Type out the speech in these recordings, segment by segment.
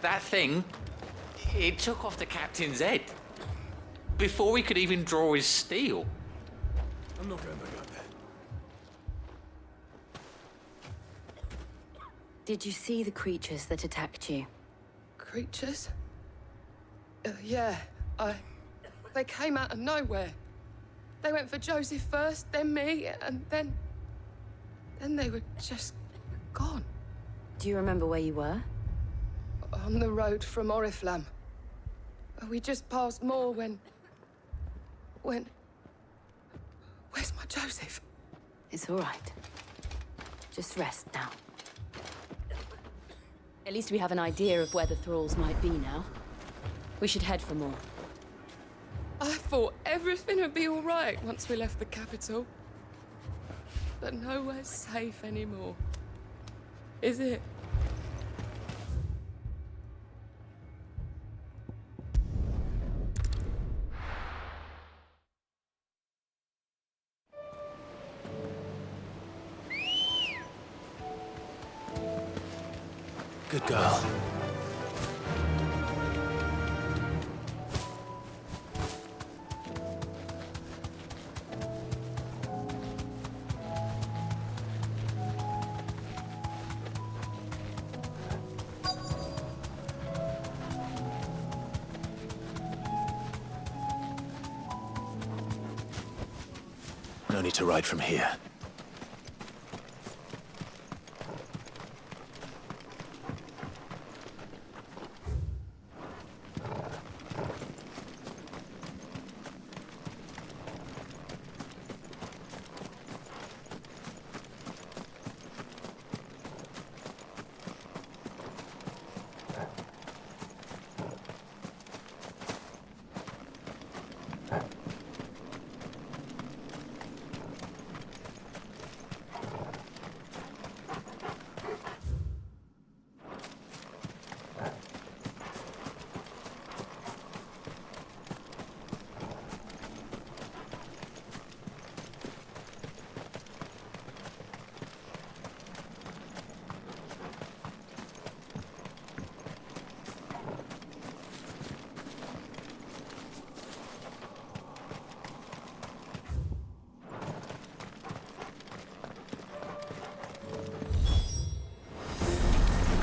That thing, it took off the captain's head before he could even draw his steel. I'm not going back up there. Did you see the creatures that attacked you? Creatures? Yeah, They came out of nowhere. They went for Joseph first, then me, and then they were just gone. Do you remember where you were? On the road from Oriflamme. We just passed Moor when... Where's my Joseph? It's all right. Just rest now. At least we have an idea of where the thralls might be now. We should head for more. I thought everything would be all right once we left the capital. But nowhere's safe anymore. Is it? Good girl. No need to ride from here.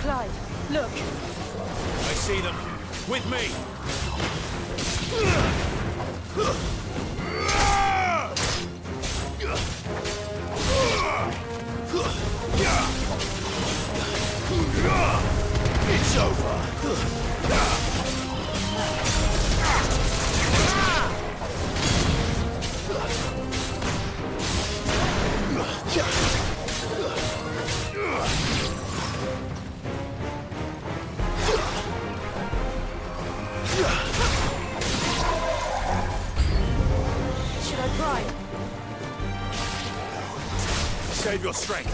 Clive, look! I see them. With me! It's over! Should I try? Save your strength.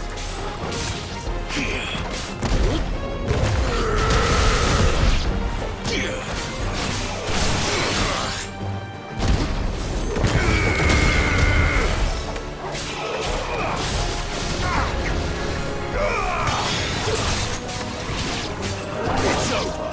It's over.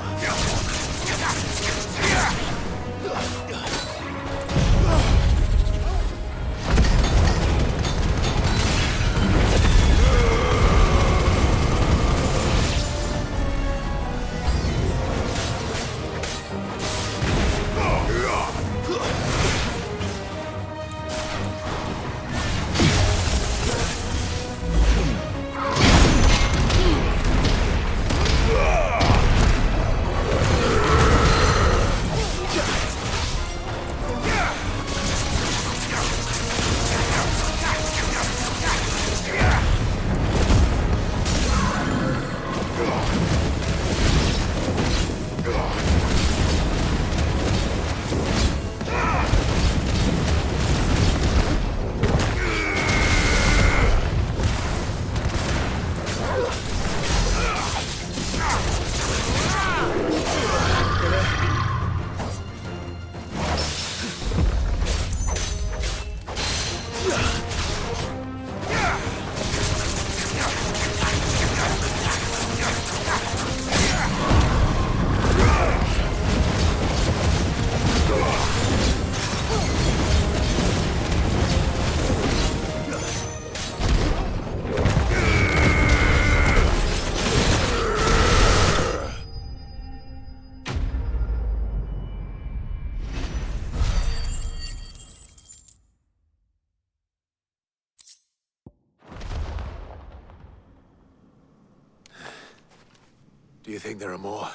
Do you think there are more?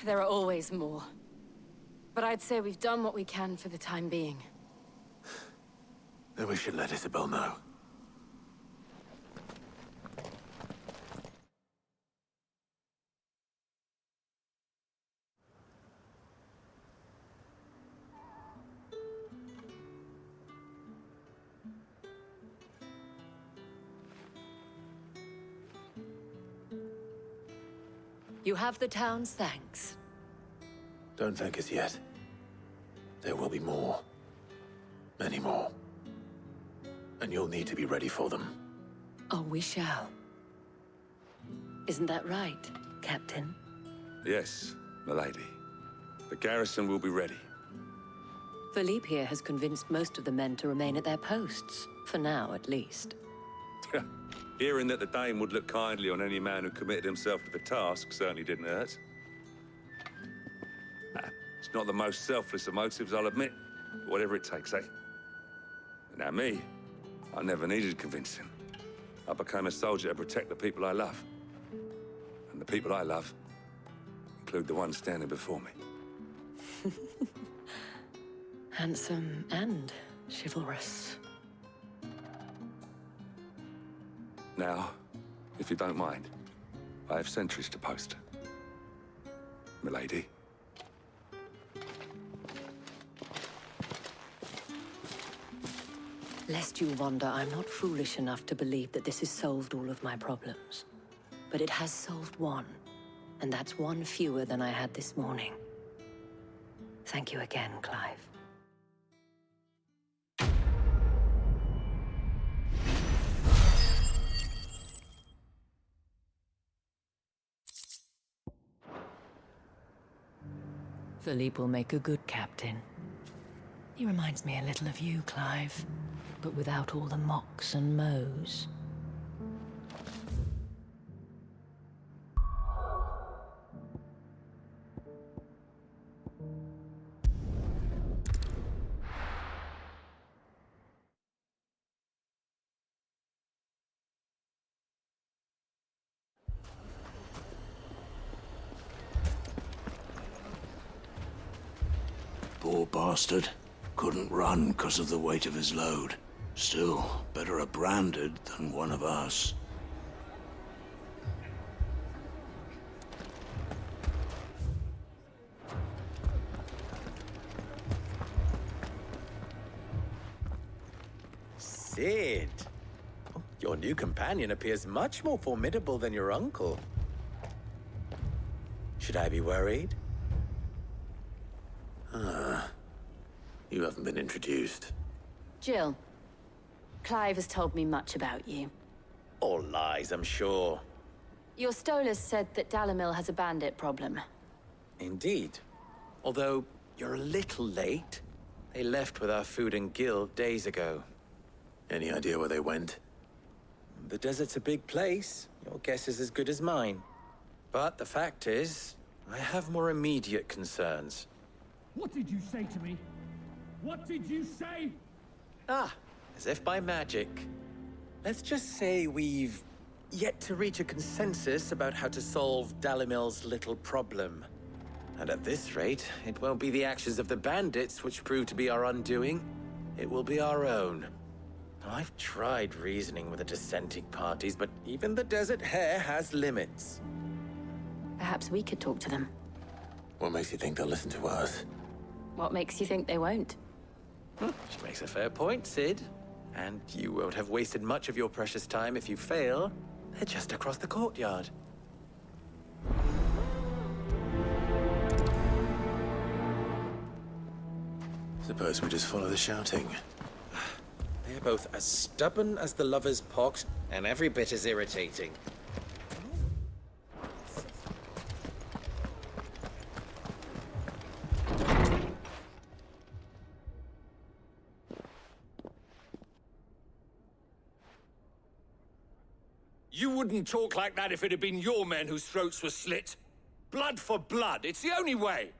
There are always more. But I'd say we've done what we can for the time being. Then we should let Isabel know. You have the town's thanks. Don't thank us yet. There will be more. Many more. And you'll need to be ready for them. Oh, we shall. Isn't that right, Captain? Yes, milady. The garrison will be ready. Philippe here has convinced most of the men to remain at their posts. For now, at least. Hearing that the Dane would look kindly on any man who committed himself to the task certainly didn't hurt. It's not the most selfless of motives, I'll admit. But whatever it takes, eh? But now me, I never needed convincing. I became a soldier to protect the people I love. And the people I love include the one standing before me. Handsome and chivalrous. Now, if you don't mind, I have sentries to post. Milady. Lest you wonder, I'm not foolish enough to believe that this has solved all of my problems. But it has solved one, and that's one fewer than I had this morning. Thank you again, Clive. Philippe will make a good captain. He reminds me a little of you, Clive, but without all the mocks and mows. Poor bastard. Couldn't run because of the weight of his load. Still, better a branded than one of us. Sid! Your new companion appears much more formidable than your uncle. Should I be worried? You haven't been introduced. Jill, Clive has told me much about you. All lies, I'm sure. Your Stolas said that Dalimil has a bandit problem. Indeed. Although, you're a little late. They left with our food and guild days ago. Any idea where they went? The desert's a big place. Your guess is as good as mine. But the fact is, I have more immediate concerns. What did you say to me? What did you say? Ah, as if by magic. Let's just say we've yet to reach a consensus about how to solve Dalimil's little problem. And at this rate, it won't be the actions of the bandits which prove to be our undoing. It will be our own. Now, I've tried reasoning with the dissenting parties, but even the Desert Hare has limits. Perhaps we could talk to them. What makes you think they'll listen to us? What makes you think they won't? She makes a fair point, Sid. And you won't have wasted much of your precious time if you fail. They're just across the courtyard. Suppose we just follow the shouting. They're both as stubborn as the lover's pox, and every bit as irritating. You wouldn't talk like that if it had been your men whose throats were slit. Blood for blood, it's the only way.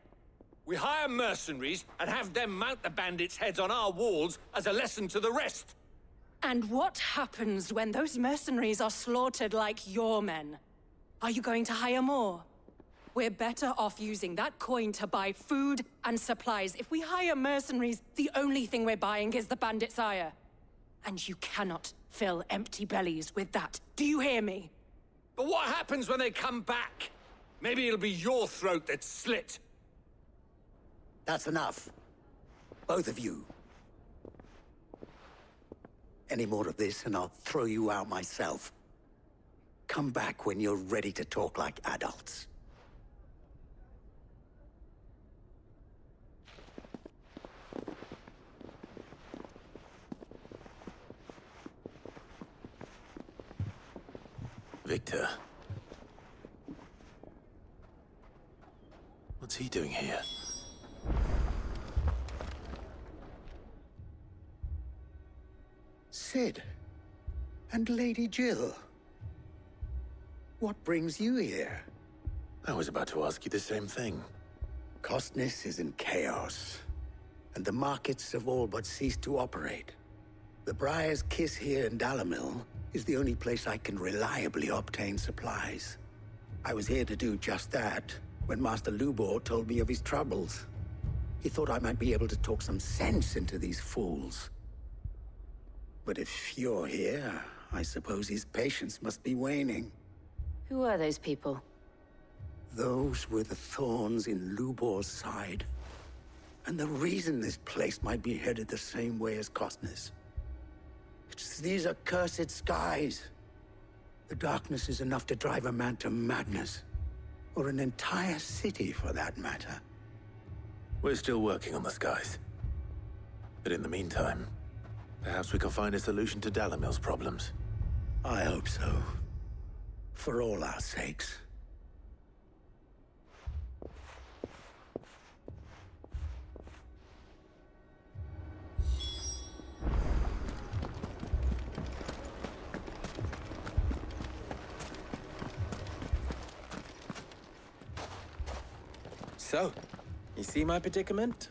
We hire mercenaries and have them mount the bandits' heads on our walls as a lesson to the rest. And what happens when those mercenaries are slaughtered like your men? Are you going to hire more? We're better off using that coin to buy food and supplies. If we hire mercenaries, the only thing we're buying is the bandit's ire. And you cannot fill empty bellies with that. Do you hear me? But what happens when they come back? Maybe it'll be your throat that's slit. That's enough. Both of you. Any more of this and I'll throw you out myself. Come back when you're ready to talk like adults. Victor. What's he doing here? Sid. And Lady Jill. What brings you here? I was about to ask you the same thing. Costness is in chaos, and the markets have all but ceased to operate. The Briar's Kiss here in Dalimil is the only place I can reliably obtain supplies. I was here to do just that when Master Lubor told me of his troubles. He thought I might be able to talk some sense into these fools. But if you're here, I suppose his patience must be waning. Who are those people? Those were the thorns in Lubor's side. And the reason this place might be headed the same way as Costness. It's these accursed skies. The darkness is enough to drive a man to madness. Or an entire city, for that matter. We're still working on the skies. But in the meantime, perhaps we can find a solution to Dalimil's problems. I hope so. For all our sakes. So, you see my predicament?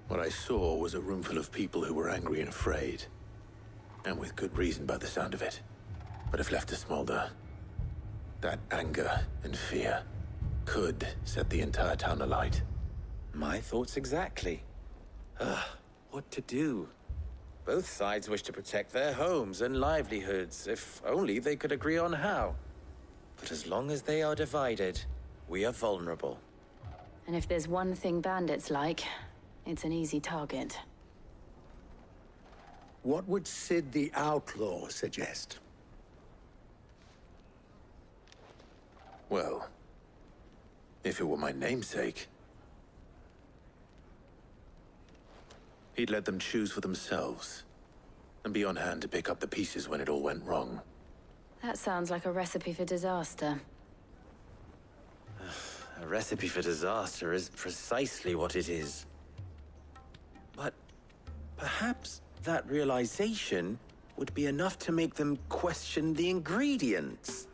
What I saw was a room full of people who were angry and afraid. And with good reason by the sound of it. But if left to smolder, that anger and fear could set the entire town alight. My thoughts exactly. What to do? Both sides wish to protect their homes and livelihoods, if only they could agree on how. But as long as they are divided, we are vulnerable. And if there's one thing bandits like, it's an easy target. What would Sid the Outlaw suggest? Well, if it were my namesake, he'd let them choose for themselves, and be on hand to pick up the pieces when it all went wrong. That sounds like a recipe for disaster. A recipe for disaster is precisely what it is. But perhaps that realization would be enough to make them question the ingredients.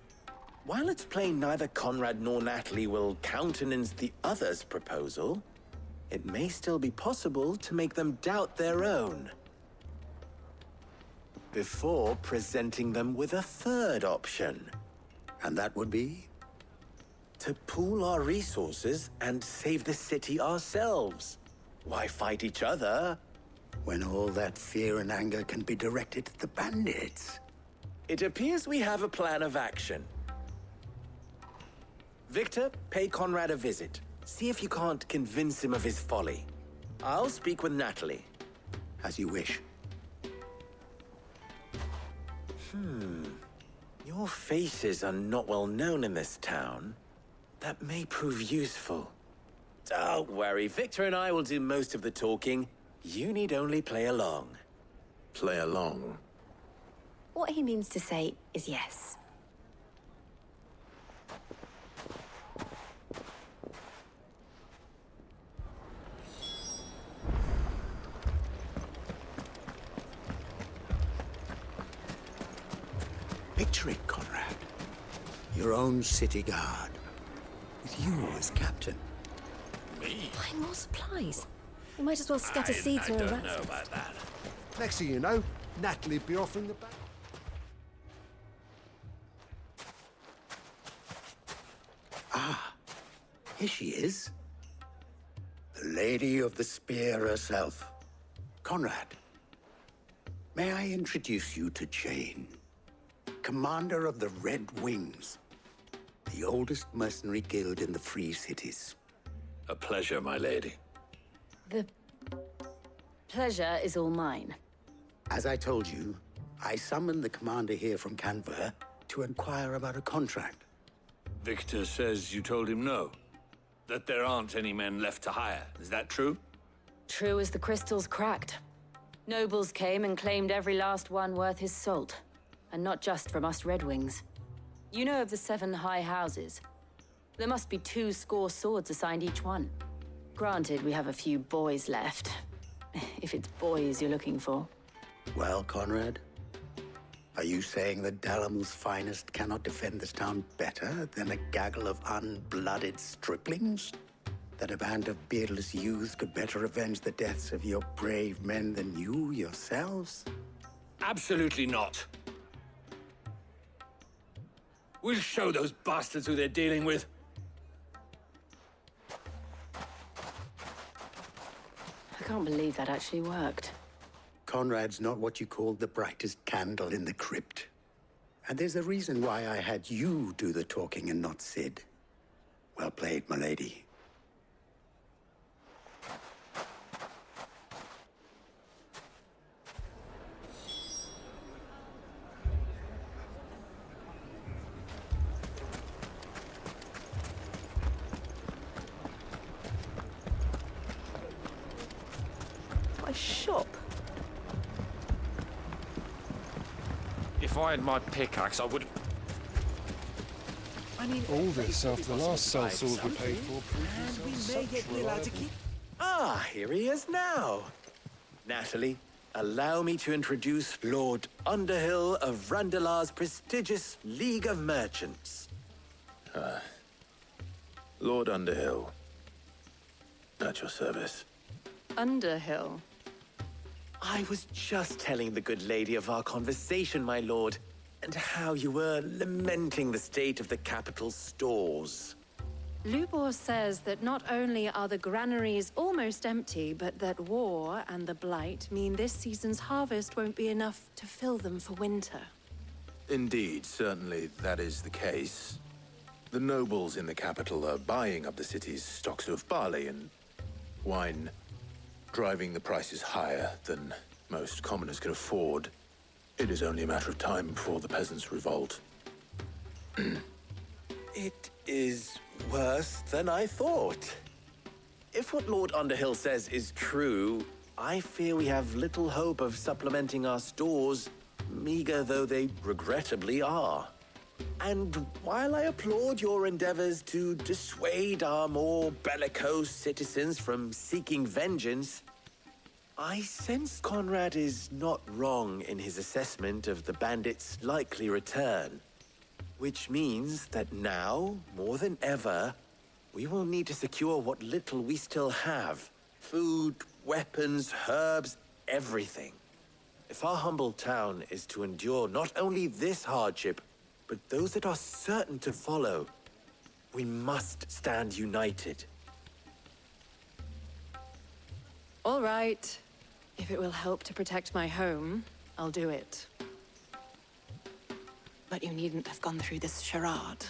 While it's plain neither Conrad nor Natalie will countenance the other's proposal, it may still be possible to make them doubt their own. Before presenting them with a third option. And that would be? To pool our resources and save the city ourselves. Why fight each other? When all that fear and anger can be directed at the bandits. It appears we have a plan of action. Victor, pay Conrad a visit. See if you can't convince him of his folly. I'll speak with Natalie. As you wish. Your faces are not well known in this town. That may prove useful. Don't worry, Victor and I will do most of the talking. You need only play along. Play along? What he means to say is yes. Picture it, Conrad. Your own city guard. With you as captain. Buy more supplies. You might as well scatter seeds to a rat. that. Next thing you know, Natalie'd be offering the back. Here she is. The Lady of the Spear herself. Conrad. May I introduce you to Jane, commander of the Red Wings, the oldest mercenary guild in the Free Cities. A pleasure, my lady. The pleasure is all mine. As I told you, I summoned the commander here from Canver to inquire about a contract. Victor says you told him no. That there aren't any men left to hire. Is that true? True as the crystals cracked. Nobles came and claimed every last one worth his salt. And not just from us Red Wings. You know of the 7 high houses. There must be 2 swords assigned each one. Granted, we have a few boys left. If it's boys you're looking for. Well, Conrad, are you saying that Dalamil's finest cannot defend this town better than a gaggle of unblooded striplings? That a band of beardless youths could better avenge the deaths of your brave men than you yourselves? Absolutely not. We'll show those bastards who they're dealing with. I can't believe that actually worked. Conrad's not what you call the brightest candle in the crypt. And there's a reason why I had you do the talking and not Sid. Well played, my lady. My shop. If I had my pickaxe, I would. I mean, All this after the last sellsword we paid for proves we may get the lad to keep. Ah, here he is now. Natalie, allow me to introduce Lord Underhill of Randalar's prestigious League of Merchants. Lord Underhill. At your service. Underhill. I was just telling the good lady of our conversation, my lord, and how you were lamenting the state of the capital's stores. Lubor says that not only are the granaries almost empty, but that war and the Blight mean this season's harvest won't be enough to fill them for winter. Indeed, certainly that is the case. The nobles in the capital are buying up the city's stocks of barley and wine, driving the prices higher than most commoners can afford. It is only a matter of time before the peasants revolt. It is worse than I thought. If what Lord Underhill says is true, I fear we have little hope of supplementing our stores, meager though they regrettably are. And while I applaud your endeavors to dissuade our more bellicose citizens from seeking vengeance, I sense Conrad is not wrong in his assessment of the bandits' likely return. Which means that now, more than ever, we will need to secure what little we still have. Food, weapons, herbs, everything. If our humble town is to endure not only this hardship, but those that are certain to follow, we must stand united. All right. If it will help to protect my home, I'll do it. But you needn't have gone through this charade.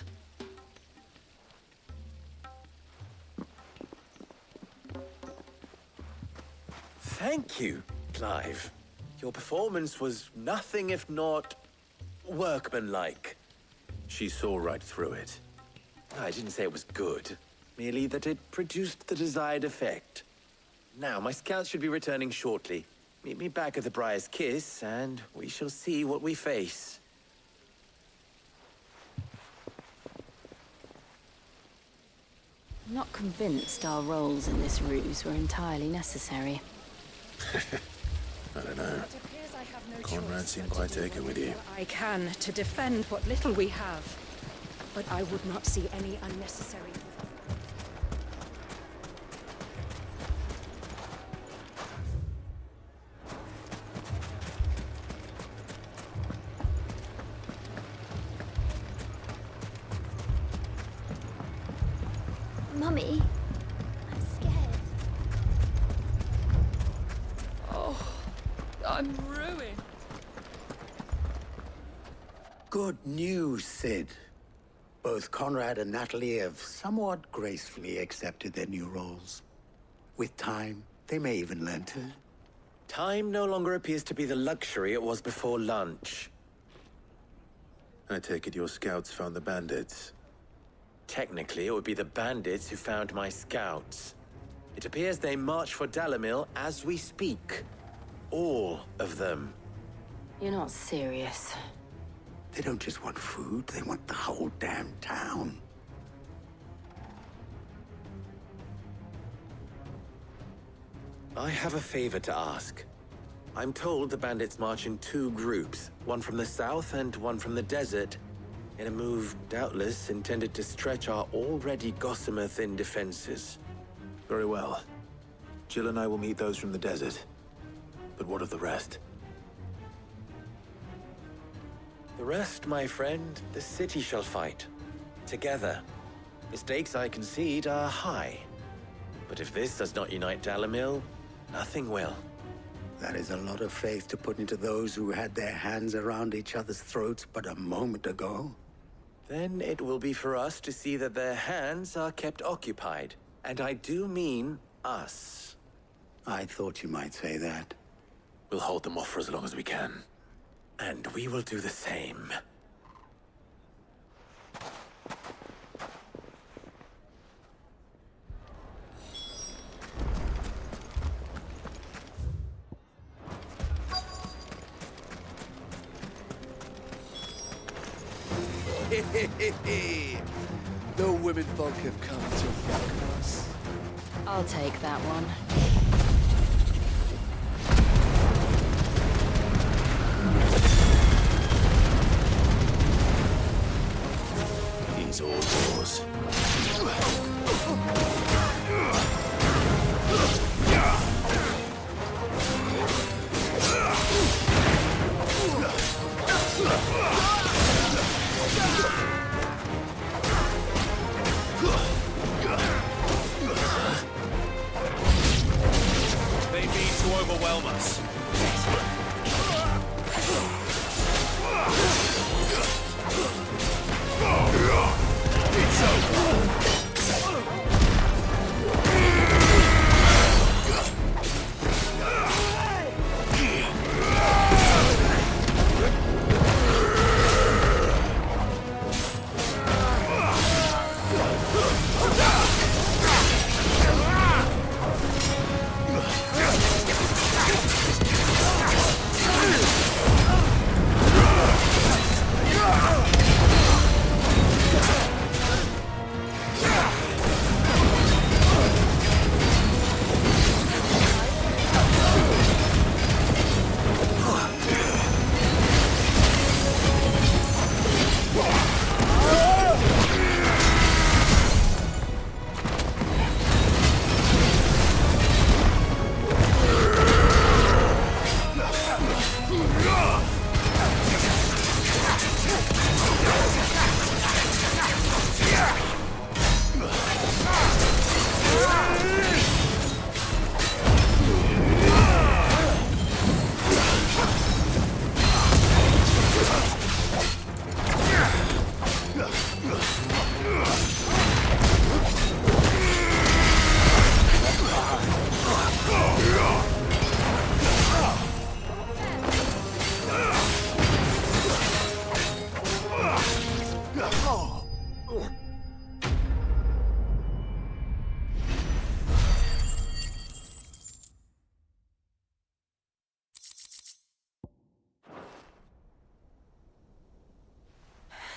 Thank you, Clive. Your performance was nothing if not workmanlike. She saw right through it. I didn't say it was good, merely that it produced the desired effect. Now, my scouts should be returning shortly. Meet me back at the Briar's Kiss, and we shall see what we face. I'm not convinced our roles in this ruse were entirely necessary. I don't know. Conrad seemed quite taken with you. I can to defend what little we have. But I would not see any unnecessary... Mummy, I'm scared. Oh, I'm ruined. Good news, Sid. Both Conrad and Natalie have somewhat gracefully accepted their new roles. With time, they may even learn to... Time no longer appears to be the luxury it was before lunch. I take it your scouts found the bandits. Technically, it would be the bandits who found my scouts. It appears they march for Dalimil as we speak. All of them. You're not serious. They don't just want food, they want the whole damn town. I have a favor to ask. I'm told the bandits march in two groups, one from the south and one from the desert, in a move doubtless intended to stretch our already gossamer-thin defenses. Very well. Jill and I will meet those from the desert. But what of the rest? The rest, my friend, the city shall fight. Together. The stakes, I concede, are high. But if this does not unite Dalimil, nothing will. That is a lot of faith to put into those who had their hands around each other's throats but a moment ago. Then it will be for us to see that their hands are kept occupied. And I do mean us. I thought you might say that. We'll hold them off for as long as we can. And we will do the same. The women folk have come to welcome us. I'll take that one. He's all yours. They mean to overwhelm us. It's over.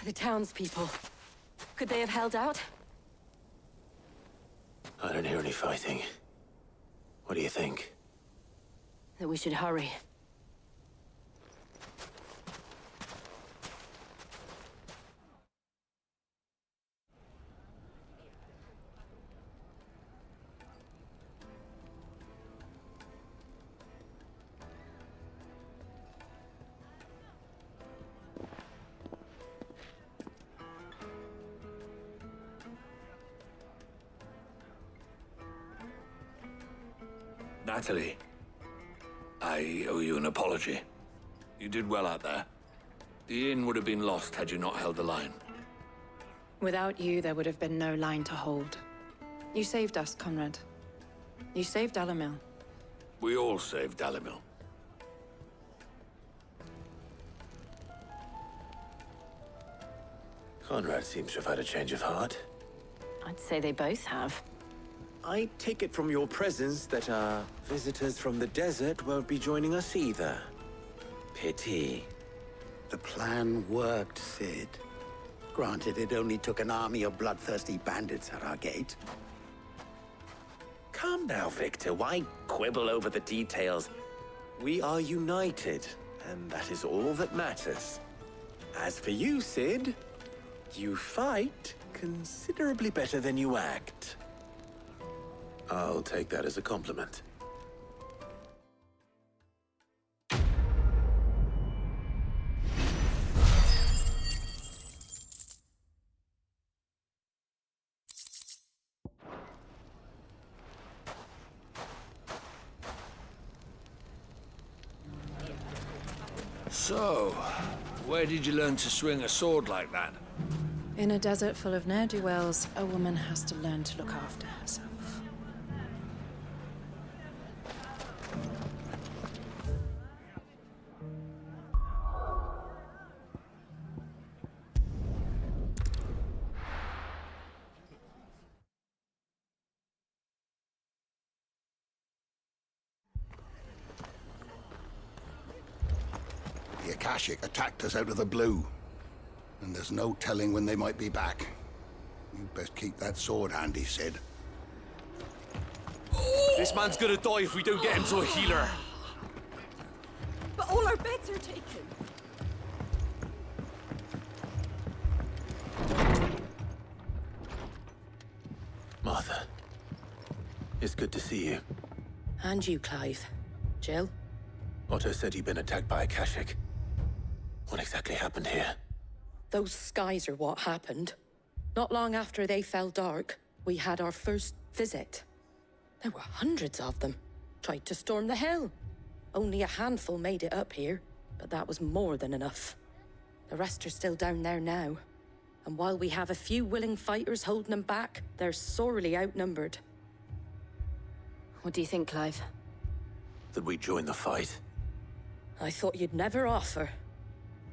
The townspeople. Could they have held out? I don't hear any fighting. What do you think? That we should hurry. Natalie, I owe you an apology. You did well out there. The inn would have been lost had you not held the line. Without you, there would have been no line to hold. You saved us, Conrad. You saved Dalimil. We all saved Dalimil. Conrad seems to have had a change of heart. I'd say they both have. I take it from your presence that our visitors from the desert won't be joining us either. Pity. The plan worked, Sid. Granted, it only took an army of bloodthirsty bandits at our gate. Calm now, Victor. Why quibble over the details? We are united, and that is all that matters. As for you, Sid, you fight considerably better than you act. I'll take that as a compliment. So, where did you learn to swing a sword like that? In a desert full of ne'er-do-wells, a woman has to learn to look after herself. The Akashic attacked us out of the blue, and there's no telling when they might be back. You best keep that sword handy, Sid. This man's gonna die if we don't get him to a healer. But all our beds are taken. Martha, it's good to see you. And you, Clive. Jill? Otto said you'd been attacked by Akashic. What exactly happened here? Those skies are what happened. Not long after they fell dark, we had our first visit. There were hundreds of them. Tried to storm the hill. Only a handful made it up here, but that was more than enough. The rest are still down there now. And while we have a few willing fighters holding them back, they're sorely outnumbered. What do you think, Clive? That we join the fight? I thought you'd never offer.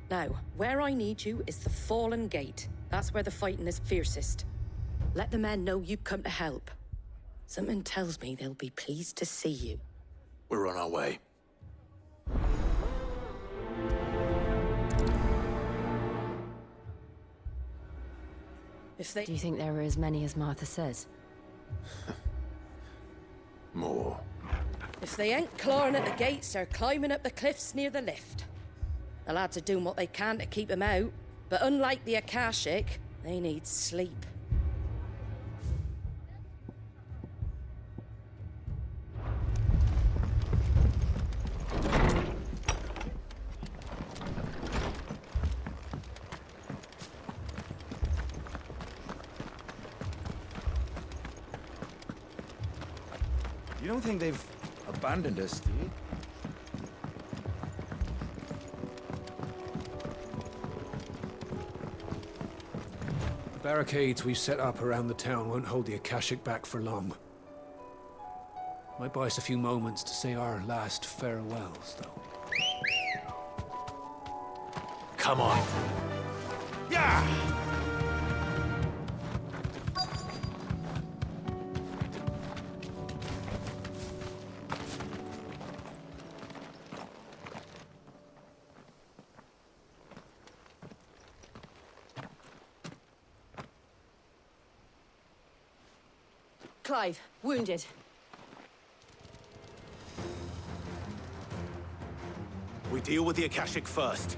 Now, where I need you is the Fallen Gate. That's where the fighting is fiercest. Let the men know you've come to help. Something tells me they'll be pleased to see you. We're on our way. Do you think there were as many as Martha says? More. If they ain't clawing at the gates, they're climbing up the cliffs near the lift. The lads are doing what they can to keep them out, but unlike the Akashic, they need sleep. You don't think they've abandoned us, do you? The barricades we've set up around the town won't hold the Akashic back for long. Might buy us a few moments to say our last farewells, though. Come on. Yeah! Clive, wounded. We deal with the Akashic first.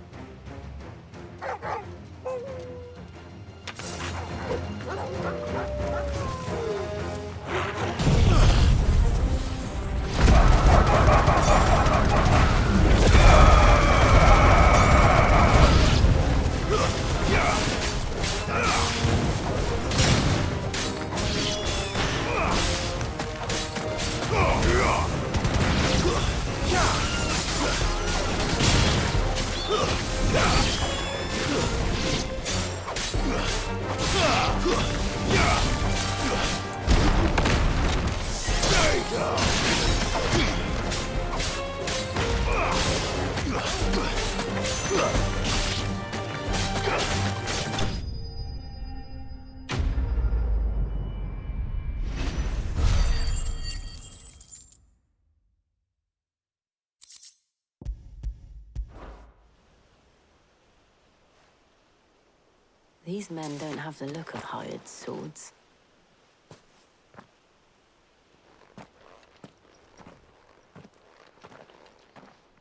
These men don't have the look of hired swords.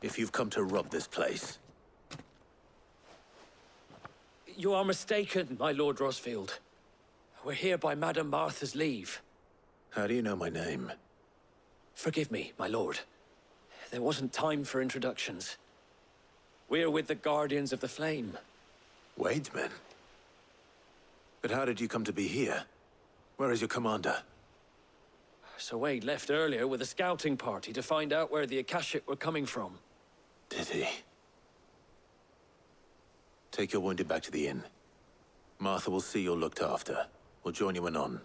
If you've come to rob this place, You are mistaken, my Lord Rosfield. We're here by Madame Martha's leave. how do you know my name? Forgive me, my lord. There wasn't time for introductions. We're with the Guardians of the Flame. Wade's men? But how did you come to be here? Where is your commander? Sir Wade left earlier with a scouting party to find out where the Akashic were coming from. Did he? Take your wounded back to the inn. Martha will see you're looked after. We'll join you anon.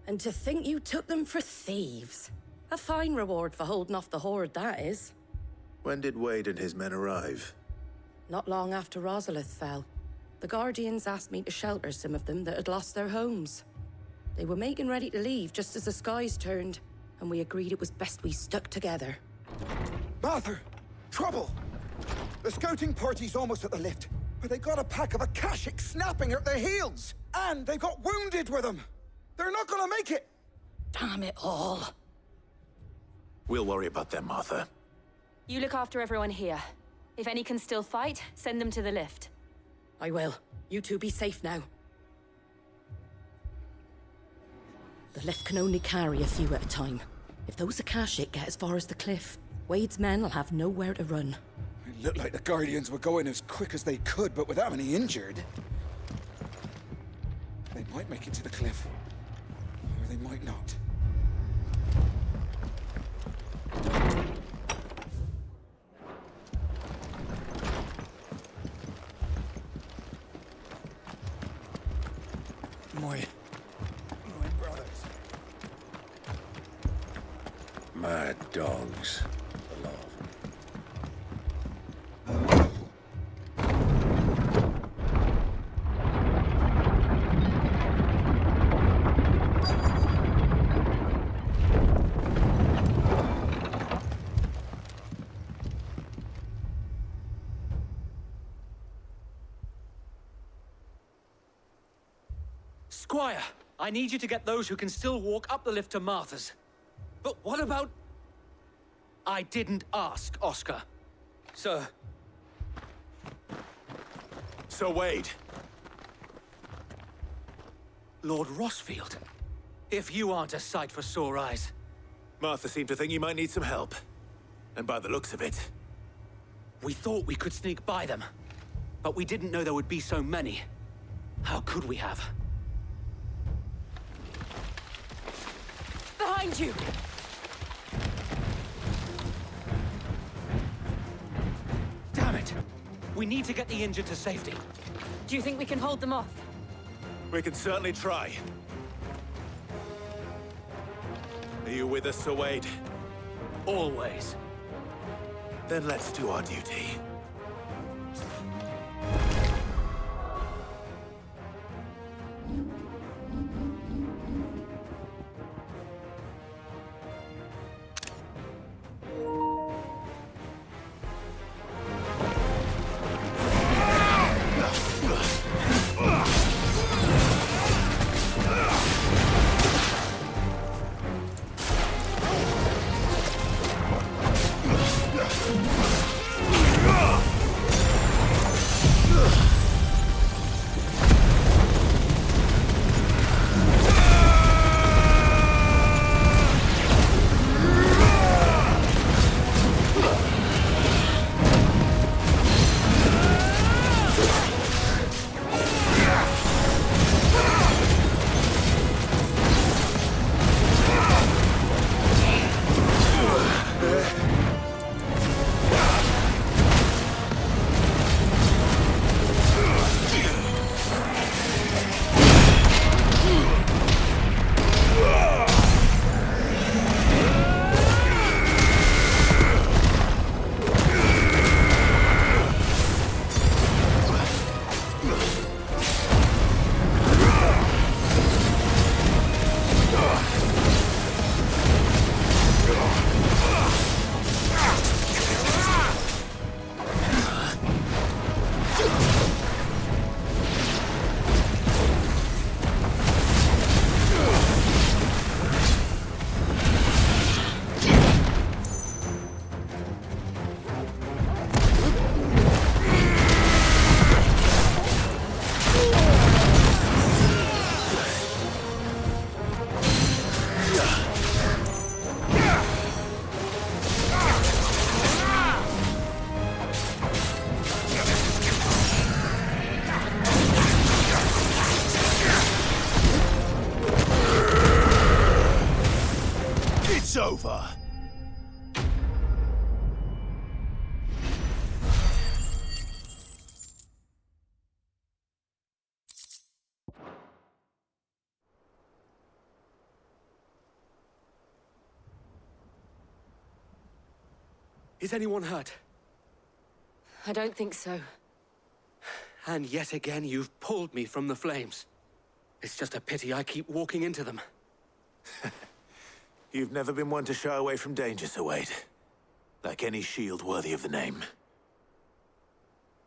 And to think you took them for thieves. A fine reward for holding off the horde, that is. When did Wade and his men arrive? Not long after Rosalith fell. The Guardians asked me to shelter some of them that had lost their homes. They were making ready to leave just as the skies turned, and we agreed it was best we stuck together. Martha! Trouble! The scouting party's almost at the lift, but they got a pack of Akashic snapping at their heels! And they've got wounded with them! They're not gonna make it! Damn it all. We'll worry about them, Martha. You look after everyone here. If any can still fight, send them to the lift. I will. You two be safe now. The lift can only carry a few at a time. If those Akashic get as far as the cliff, Wade's men will have nowhere to run. It looked like the Guardians were going as quick as they could, but without any injured. They might make it to the cliff. Or they might not. My brothers. Mad dogs. Squire, I need you to get those who can still walk up the lift to Martha's. But what about... I didn't ask, Oscar. Sir. Sir Wade. Lord Rosfield. If you aren't a sight for sore eyes. Martha seemed to think you might need some help. And by the looks of it... We thought we could sneak by them. But we didn't know there would be so many. How could we have? Behind you! Damn it! We need to get the injured to safety. Do you think we can hold them off? We can certainly try. Are you with us, Sir Wade? Always. Then let's do our duty. It's over. Is anyone hurt? I don't think so. And yet again, you've pulled me from the flames. It's just a pity I keep walking into them. You've never been one to shy away from danger, Sir Wade. Like any shield worthy of the name.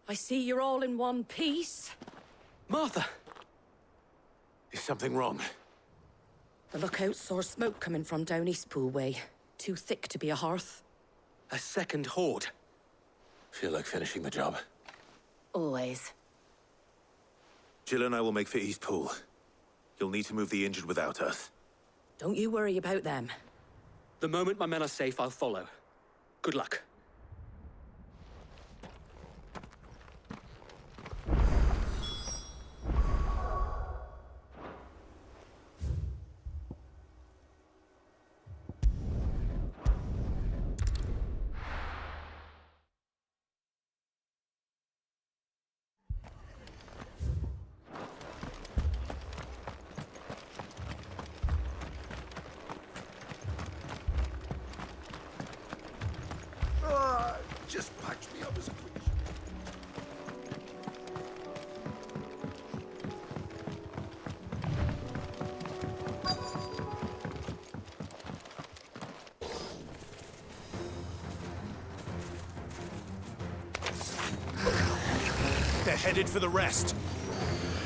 I see you're all in one piece. Martha! Is something wrong? The lookout saw smoke coming from down Eastpool way. Too thick to be a hearth. A second horde. Feel like finishing the job. Always. Jill and I will make for Eastpool. You'll need to move the injured without us. Don't you worry about them. The moment my men are safe, I'll follow. Good luck. Just patch me up as a quick. They're headed for the rest.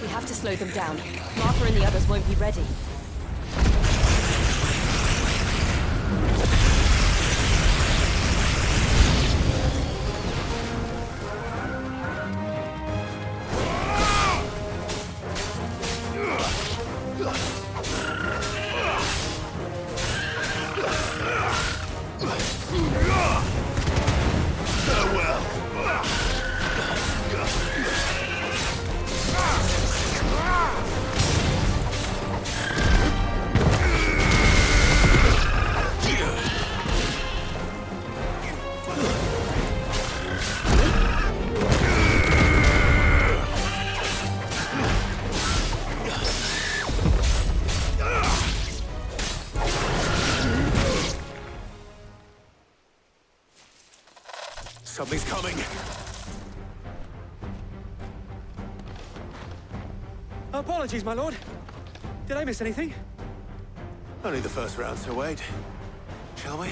We have to slow them down. Martha and the others won't be ready. Something's coming. Apologies, my lord. Did I miss anything? Only the first round, Sir Wade. Shall we?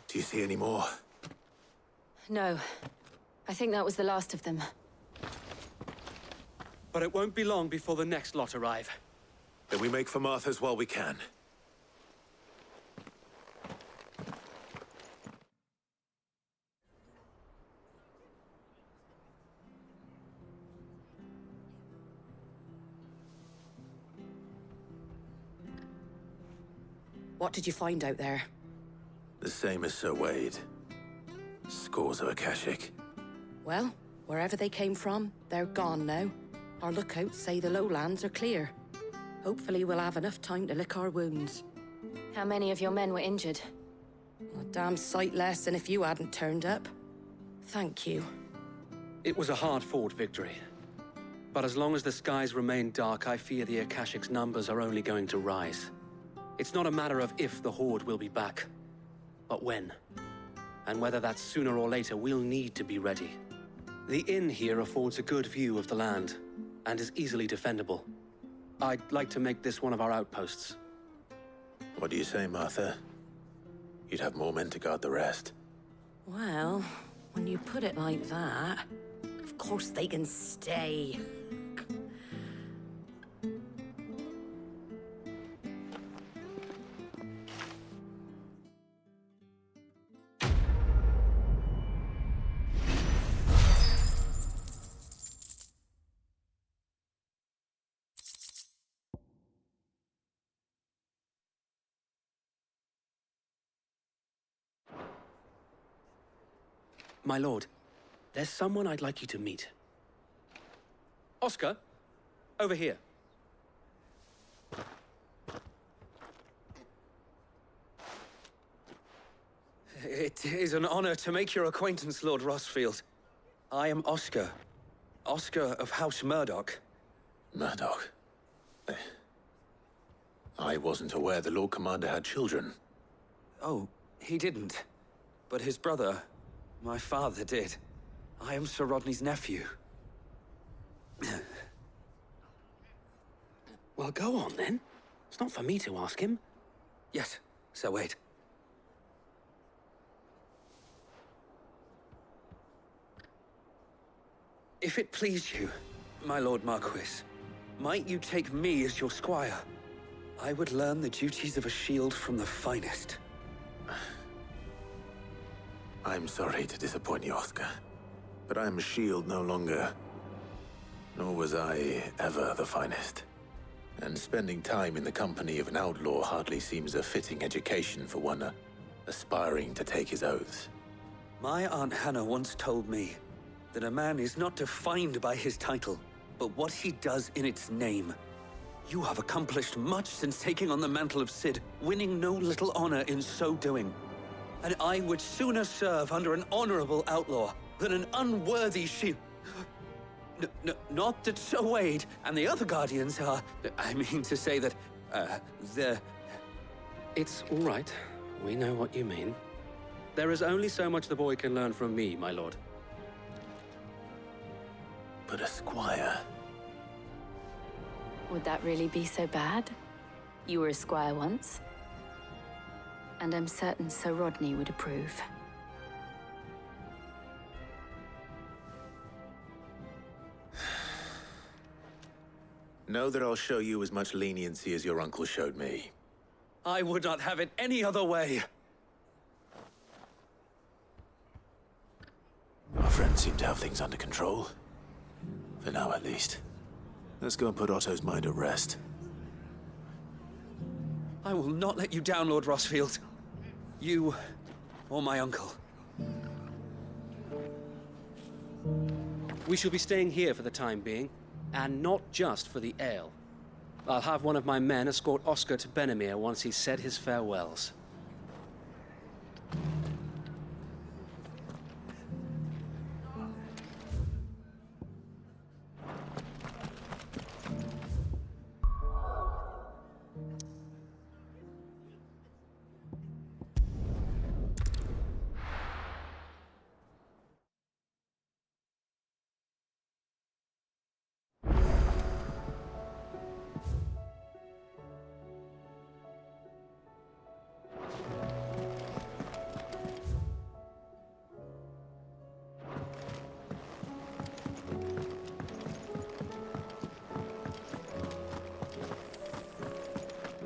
Do you see any more? No. I think that was the last of them. But it won't be long before the next lot arrive. Then we make for Martha's while we can. What did you find out there? The same as Sir Wade. Scores of Akashic. Well, wherever they came from, they're gone now. Our lookouts say the lowlands are clear. Hopefully we'll have enough time to lick our wounds. How many of your men were injured? A damn sight less than if you hadn't turned up. Thank you. It was a hard-fought victory. But as long as the skies remain dark, I fear the Akashic's numbers are only going to rise. It's not a matter of if the Horde will be back, but when. And whether that's sooner or later, we'll need to be ready. The inn here affords a good view of the land, and is easily defendable. I'd like to make this one of our outposts. What do you say, Martha? You'd have more men to guard the rest. Well, when you put it like that, of course they can stay. My lord, there's someone I'd like you to meet. Oscar, over here. It is an honor to make your acquaintance, Lord Rossfield. I am Oscar. Oscar of House Murdoch. Murdoch? I wasn't aware the Lord Commander had children. Oh, he didn't. But his brother, my father, did. I am Sir Rodney's nephew. Well, go on then. It's not for me to ask him. Yes, Sir Wade. If it please you, my Lord Marquis, might you take me as your squire? I would learn the duties of a shield from the finest. I'm sorry to disappoint you, Oscar, but I'm a shield no longer. Nor was I ever the finest. And spending time in the company of an outlaw hardly seems a fitting education for one aspiring to take his oaths. My Aunt Hannah once told me that a man is not defined by his title, but what he does in its name. You have accomplished much since taking on the mantle of Cid, winning no little honor in so doing. And I would sooner serve under an honorable outlaw than an unworthy shield. Not that Sir Wade and the other Guardians are... I mean to say that, they're... It's all right. We know what you mean. There is only so much the boy can learn from me, my lord. But a squire... Would that really be so bad? You were a squire once. And I'm certain Sir Rodney would approve. Know that I'll show you as much leniency as your uncle showed me. I would not have it any other way. Our friends seem to have things under control. For now, at least. Let's go and put Otto's mind at rest. I will not let you down, Lord Rossfield. You, or my uncle. We shall be staying here for the time being, and not just for the ale. I'll have one of my men escort Oscar to Benimir once he's said his farewells.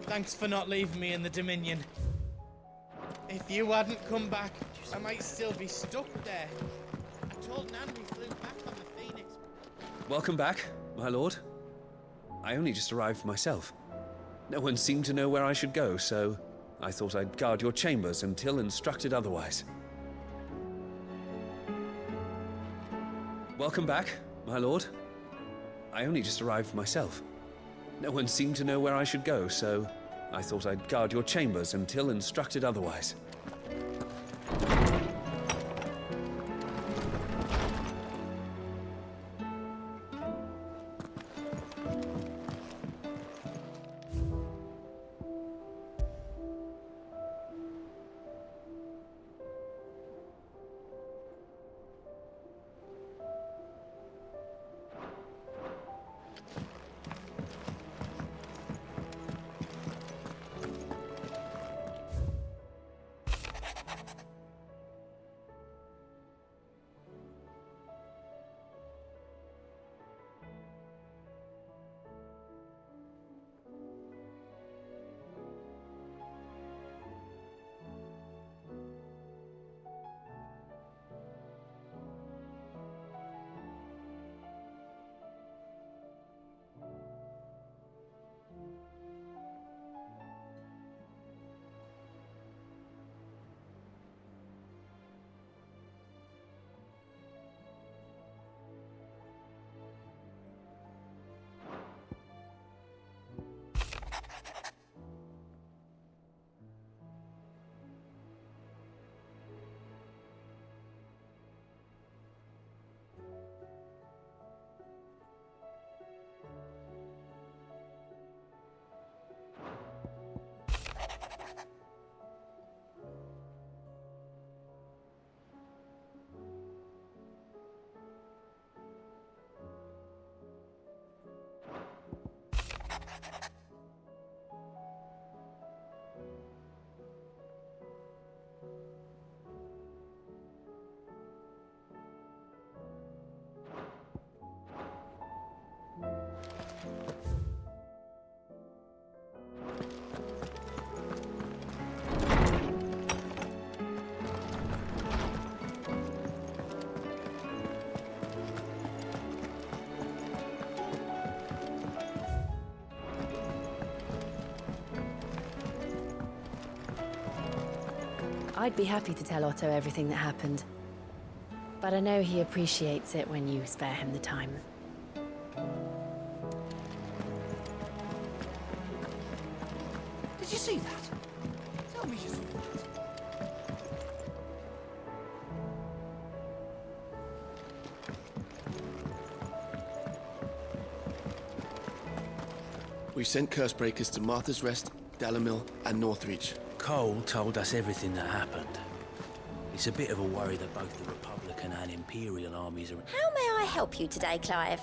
Thanks for not leaving me in the Dominion. If you hadn't come back, I might still be stuck there. I told Nan we flew back on the Phoenix. Welcome back, my lord. I only just arrived myself. No one seemed to know where I should go, so I thought I'd guard your chambers until instructed otherwise. Welcome back, my lord. I only just arrived myself. No one seemed to know where I should go, so I thought I'd guard your chambers until instructed otherwise. I'd be happy to tell Otto everything that happened. But I know he appreciates it when you spare him the time. Did you see that? Tell me you saw that. We sent Cursebreakers to Martha's Rest, Dalamil, and Northreach. Cole told us everything that happened. It's a bit of a worry that both the Republican and Imperial armies are... How may I help you today, Clive?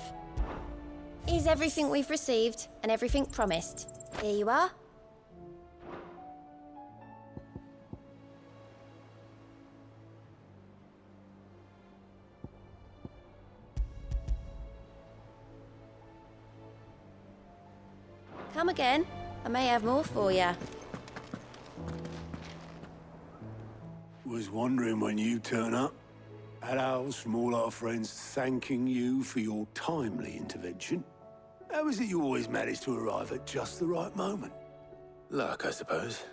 Is everything we've received and everything promised? Here you are. Come again. I may have more for you. Was wondering when you turn up. Had owls from all our friends thanking you for your timely intervention. How is it you always manage to arrive at just the right moment? Luck, I suppose.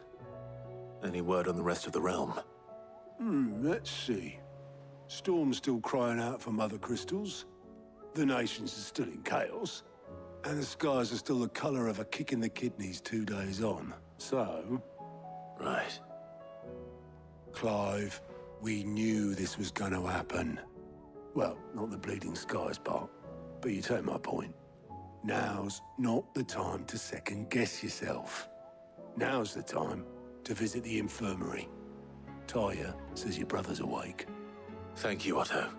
Any word on the rest of the realm? Let's see. Storm's still crying out for Mother Crystals. The nations are still in chaos. And the skies are still the color of a kick in the kidneys 2 days on. So... Right. Clive, we knew this was going to happen. Well, not the bleeding skies part, but you take my point. Now's not the time to second-guess yourself. Now's the time to visit the infirmary. Taya says your brother's awake. Thank you, Otto.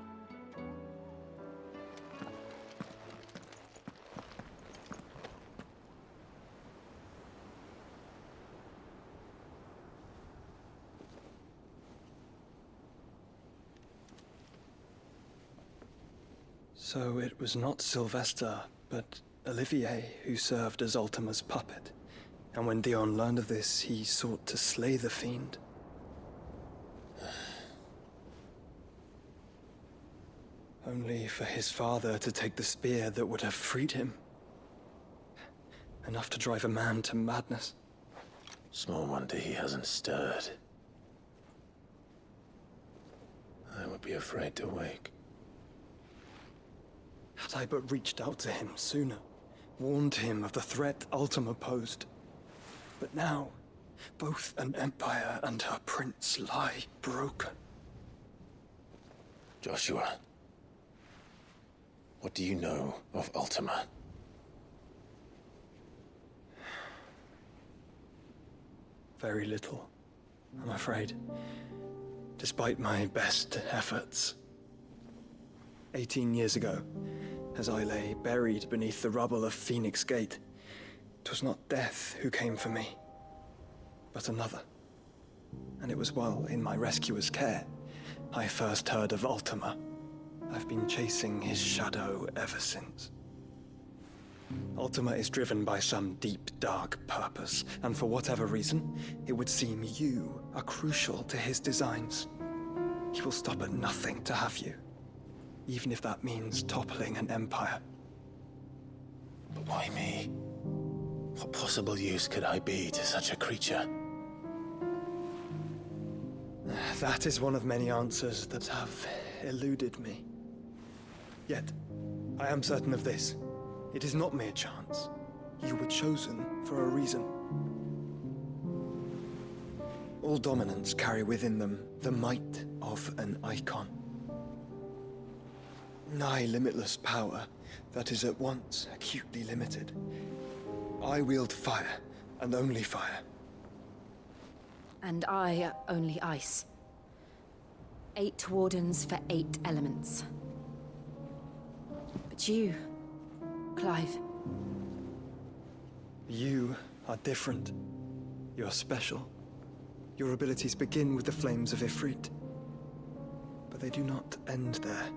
So it was not Sylvester, but Olivier who served as Ultima's puppet. And when Dion learned of this, he sought to slay the fiend. Only for his father to take the spear that would have freed him. Enough to drive a man to madness. Small wonder he hasn't stirred. I would be afraid to wake. Had I but reached out to him sooner, warned him of the threat Ultima posed. But now, both an empire and her prince lie broken. Joshua, what do you know of Ultima? Very little, I'm afraid. Despite my best efforts. 18 years ago, as I lay buried beneath the rubble of Phoenix Gate, 'twas not death who came for me, but another. And it was while in my rescuer's care, I first heard of Ultima. I've been chasing his shadow ever since. Ultima is driven by some deep, dark purpose, and for whatever reason, it would seem you are crucial to his designs. He will stop at nothing to have you, even if that means toppling an empire. But why me? What possible use could I be to such a creature? That is one of many answers that have eluded me. Yet, I am certain of this. It is not mere chance. You were chosen for a reason. All dominants carry within them the might of an icon. Nigh limitless power that is at once acutely limited. I wield fire, and only fire. And I only ice. 8 wardens for 8 elements. But you, Clive. You are different. You're special. Your abilities begin with the flames of Ifrit. But they do not end there.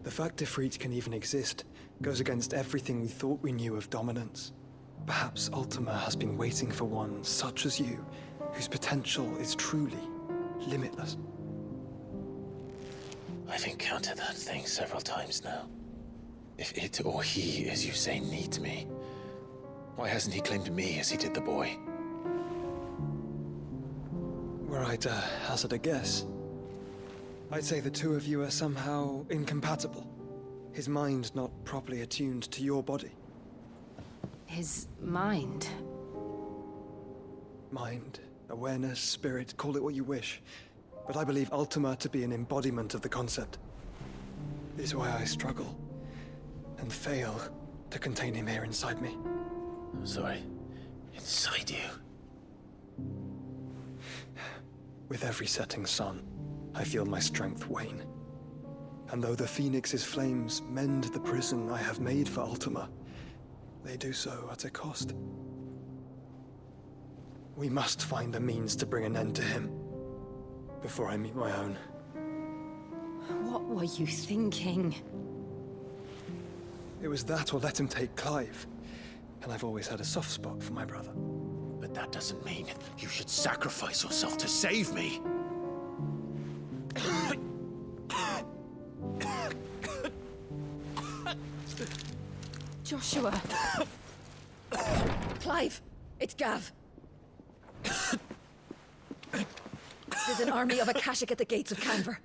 The fact Ifrit can even exist goes against everything we thought we knew of dominance. Perhaps Ultima has been waiting for one such as you, whose potential is truly limitless. I've encountered that thing several times now. If it or he, as you say, needs me, why hasn't he claimed me as he did the boy? Were I to hazard a guess, I'd say the two of you are somehow incompatible. His mind not properly attuned to your body. His mind? Mind, awareness, spirit, call it what you wish. But I believe Ultima to be an embodiment of the concept. This is why I struggle and fail to contain him here inside me. I'm sorry. Inside you? With every setting sun, I feel my strength wane. And though the Phoenix's flames mend the prison I have made for Ultima, they do so at a cost. We must find a means to bring an end to him before I meet my own. What were you thinking? It was that or let him take Clive. And I've always had a soft spot for my brother. But that doesn't mean you should sacrifice yourself to save me. Joshua. Clive, it's Gav. There's an army of Akashic at the gates of Canver.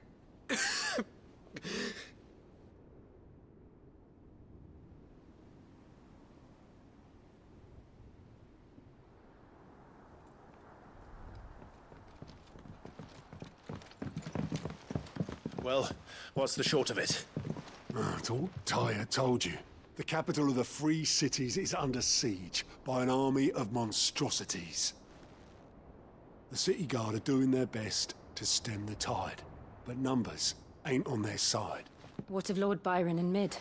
Well, what's the short of it? I thought Tyre told you. The capital of the Free Cities is under siege by an army of monstrosities. The City Guard are doing their best to stem the tide, but numbers ain't on their side. What of Lord Byron and Mid?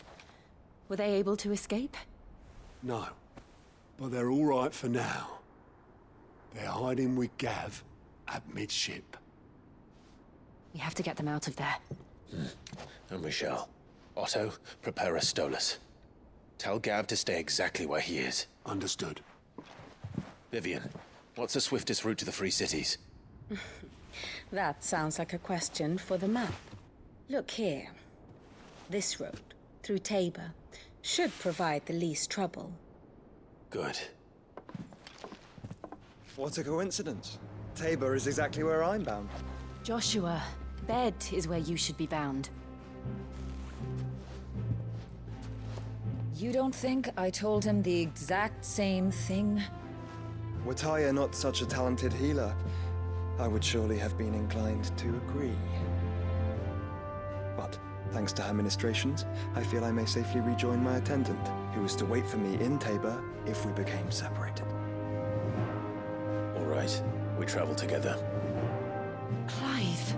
Were they able to escape? No, but they're all right for now. They're hiding with Gav at midship. We have to get them out of there. And we shall. Otto, prepare a Stolas. Tell Gav to stay exactly where he is. Understood. Vivian, what's the swiftest route to the Free Cities? That sounds like a question for the map. Look here. This road, through Tabor, should provide the least trouble. Good. What a coincidence. Tabor is exactly where I'm bound. Joshua, bed is where you should be bound. You don't think I told him the exact same thing? Were Tyre not such a talented healer, I would surely have been inclined to agree. But, thanks to her ministrations, I feel I may safely rejoin my attendant, who is to wait for me in Tabor if we became separated. All right, we travel together. Clive.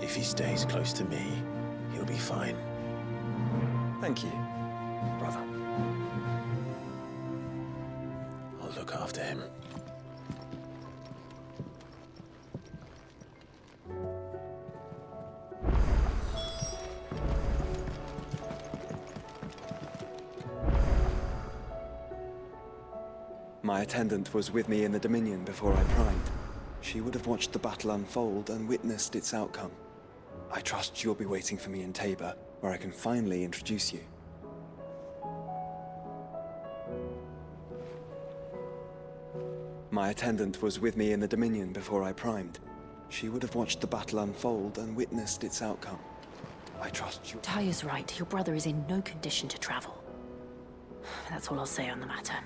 If he stays close to me, he'll be fine. Thank you, brother. I'll look after him. My attendant was with me in the Dominion before I primed. She would have watched the battle unfold and witnessed its outcome. I trust you'll be waiting for me in Tabor, where I can finally introduce you. My attendant was with me in the Dominion before I primed. She would have watched the battle unfold and witnessed its outcome. I trust you. Tyre's right. Your brother is in no condition to travel. That's all I'll say on the matter.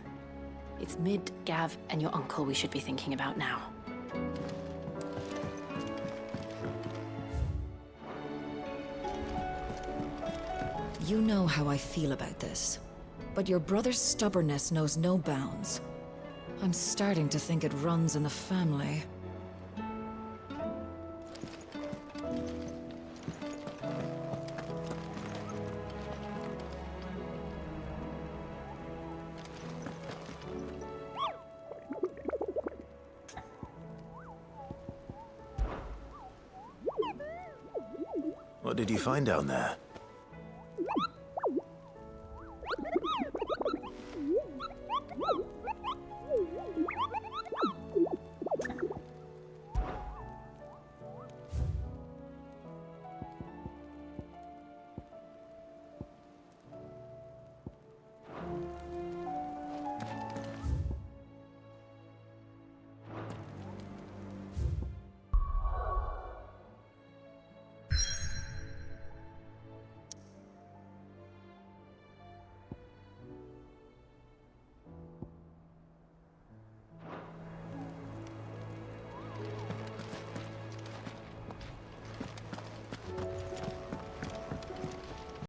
It's Mid, Gav, and your uncle we should be thinking about now. You know how I feel about this, but your brother's stubbornness knows no bounds. I'm starting to think it runs in the family. What did you find down there?